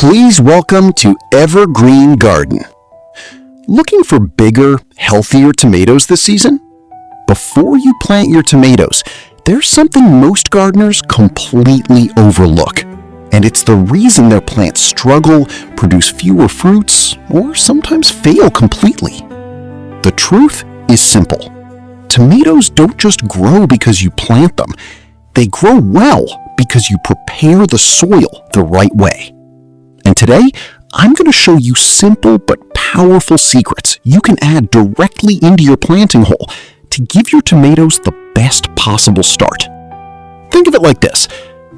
Please welcome to Evergreen Garden. Looking for bigger, healthier tomatoes this season? Before you plant your tomatoes, there's something most gardeners completely overlook. And it's the reason their plants struggle, produce fewer fruits, or sometimes fail completely. The truth is simple. Tomatoes don't just grow because you plant them. They grow well because you prepare the soil the right way. And today, I'm going to show you simple but powerful secrets you can add directly into your planting hole to give your tomatoes the best possible start. Think of it like this.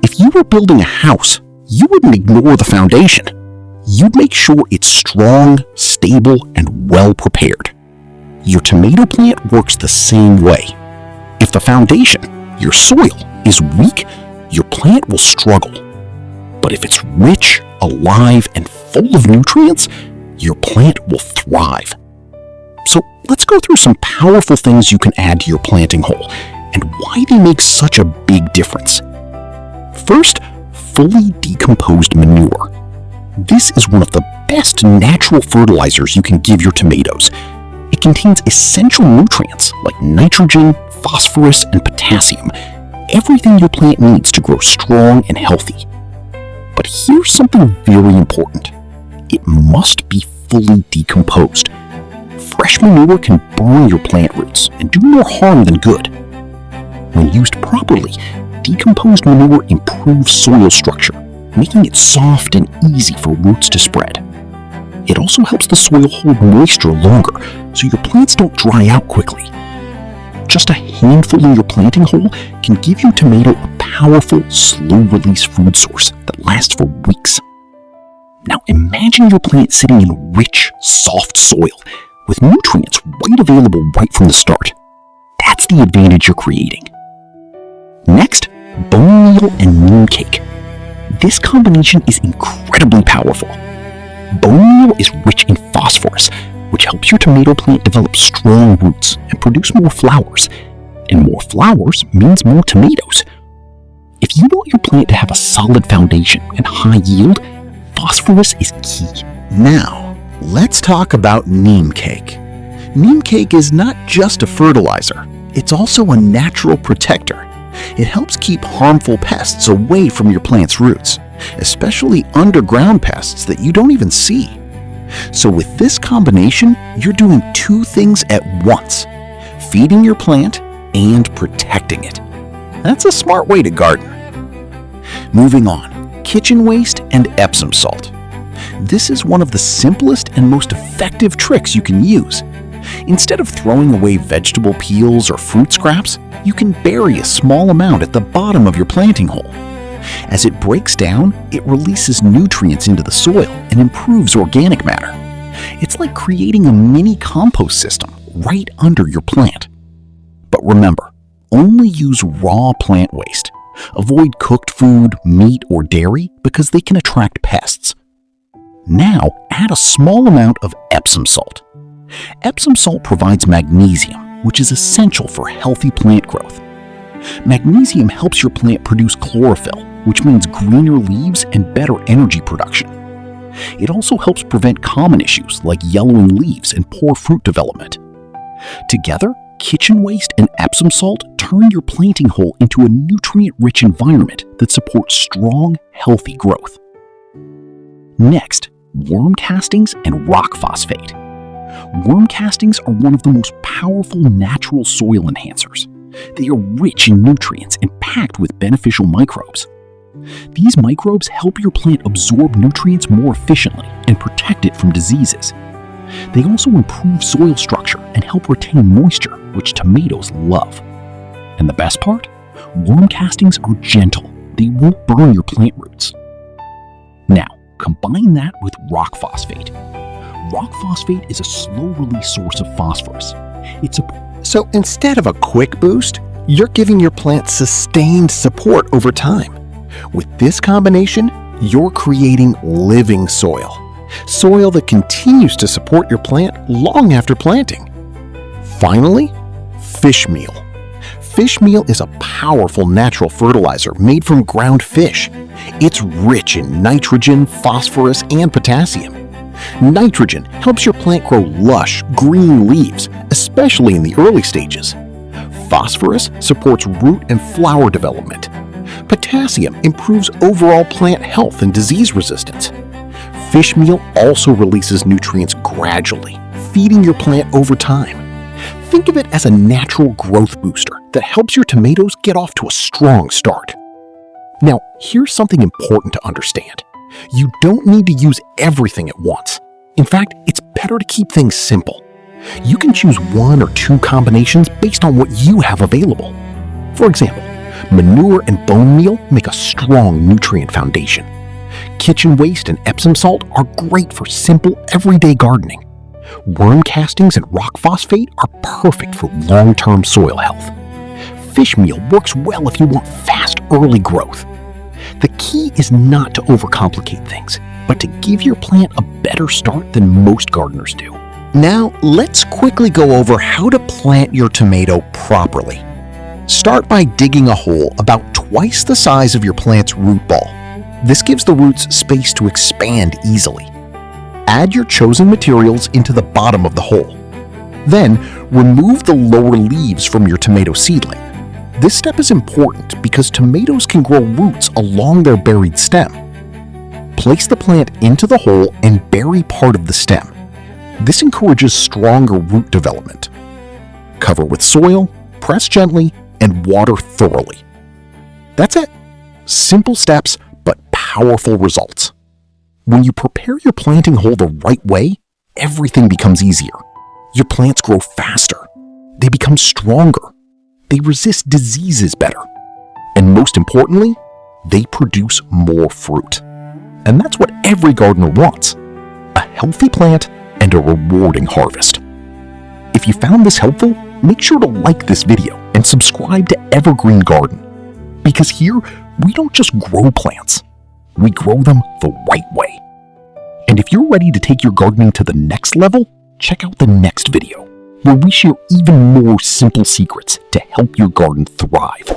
If you were building a house, you wouldn't ignore the foundation. You'd make sure it's strong, stable, and well prepared. Your tomato plant works the same way. If the foundation, your soil, is weak, your plant will struggle. But if it's rich, alive, and full of nutrients, your plant will thrive. So let's go through some powerful things you can add to your planting hole and why they make such a big difference. First, fully decomposed manure. This is one of the best natural fertilizers you can give your tomatoes. It contains essential nutrients like nitrogen, phosphorus, and potassium, everything your plant needs to grow strong and healthy. But here's something very important. It must be fully decomposed. Fresh manure can burn your plant roots and do more harm than good. When used properly, decomposed manure improves soil structure, making it soft and easy for roots to spread. It also helps the soil hold moisture longer, so your plants don't dry out quickly. Just a handful in your planting hole can give your tomato a powerful, slow-release food source that lasts for weeks. Now imagine your plant sitting in rich, soft soil with nutrients available right from the start. That's the advantage you're creating. Next, bone meal and neem cake. This combination is incredibly powerful. Bone meal is rich in phosphorus, which helps your tomato plant develop strong roots and produce more flowers. And more flowers means more tomatoes. If you want your plant to have a solid foundation and high yield, phosphorus is key. Now, let's talk about neem cake. Neem cake is not just a fertilizer, it's also a natural protector. It helps keep harmful pests away from your plant's roots, especially underground pests that you don't even see. So with this combination, you're doing two things at once: feeding your plant and protecting it. That's a smart way to garden. Moving on, kitchen waste and Epsom salt. This is one of the simplest and most effective tricks you can use. Instead of throwing away vegetable peels or fruit scraps, you can bury a small amount at the bottom of your planting hole. As it breaks down, it releases nutrients into the soil and improves organic matter. It's like creating a mini compost system right under your plant. But remember, only use raw plant waste. Avoid cooked food, meat, or dairy because they can attract pests. Now, add a small amount of Epsom salt. Epsom salt provides magnesium, which is essential for healthy plant growth. Magnesium helps your plant produce chlorophyll, which means greener leaves and better energy production. It also helps prevent common issues like yellowing leaves and poor fruit development. Together, kitchen waste and Epsom salt turn your planting hole into a nutrient-rich environment that supports strong, healthy growth. Next, worm castings and rock phosphate. Worm castings are one of the most powerful natural soil enhancers. They are rich in nutrients and packed with beneficial microbes. These microbes help your plant absorb nutrients more efficiently and protect it from diseases. They also improve soil structure and help retain moisture, which tomatoes love. And the best part? Worm castings are gentle. They won't burn your plant roots. Now, combine that with rock phosphate. Rock phosphate is a slow-release source of phosphorus. So instead of a quick boost, you're giving your plant sustained support over time. With this combination, you're creating living soil. Soil that continues to support your plant long after planting. Finally, fish meal. Fish meal is a powerful natural fertilizer made from ground fish. It's rich in nitrogen, phosphorus, and potassium. Nitrogen helps your plant grow lush, green leaves, especially in the early stages. Phosphorus supports root and flower development. Potassium improves overall plant health and disease resistance. Fish meal also releases nutrients gradually, feeding your plant over time. Think of it as a natural growth booster that helps your tomatoes get off to a strong start. Now, here's something important to understand. You don't need to use everything at once. In fact, it's better to keep things simple. You can choose 1 or 2 combinations based on what you have available. For example, manure and bone meal make a strong nutrient foundation. Kitchen waste and Epsom salt are great for simple, everyday gardening. Worm castings and rock phosphate are perfect for long-term soil health. Fish meal works well if you want fast, early growth. The key is not to overcomplicate things, but to give your plant a better start than most gardeners do. Now, let's quickly go over how to plant your tomato properly. Start by digging a hole about twice the size of your plant's root ball. This gives the roots space to expand easily. Add your chosen materials into the bottom of the hole. Then, remove the lower leaves from your tomato seedling. This step is important because tomatoes can grow roots along their buried stem. Place the plant into the hole and bury part of the stem. This encourages stronger root development. Cover with soil, press gently, and water thoroughly. That's it. Simple steps, but powerful results. When you prepare your planting hole the right way, everything becomes easier. Your plants grow faster. They become stronger. They resist diseases better. And most importantly, they produce more fruit. And that's what every gardener wants: a healthy plant and a rewarding harvest. If you found this helpful, make sure to like this video and subscribe to Evergreen Garden. Because here, we don't just grow plants, we grow them the right way. And if you're ready to take your gardening to the next level, check out the next video, where we share even more simple secrets to help your garden thrive.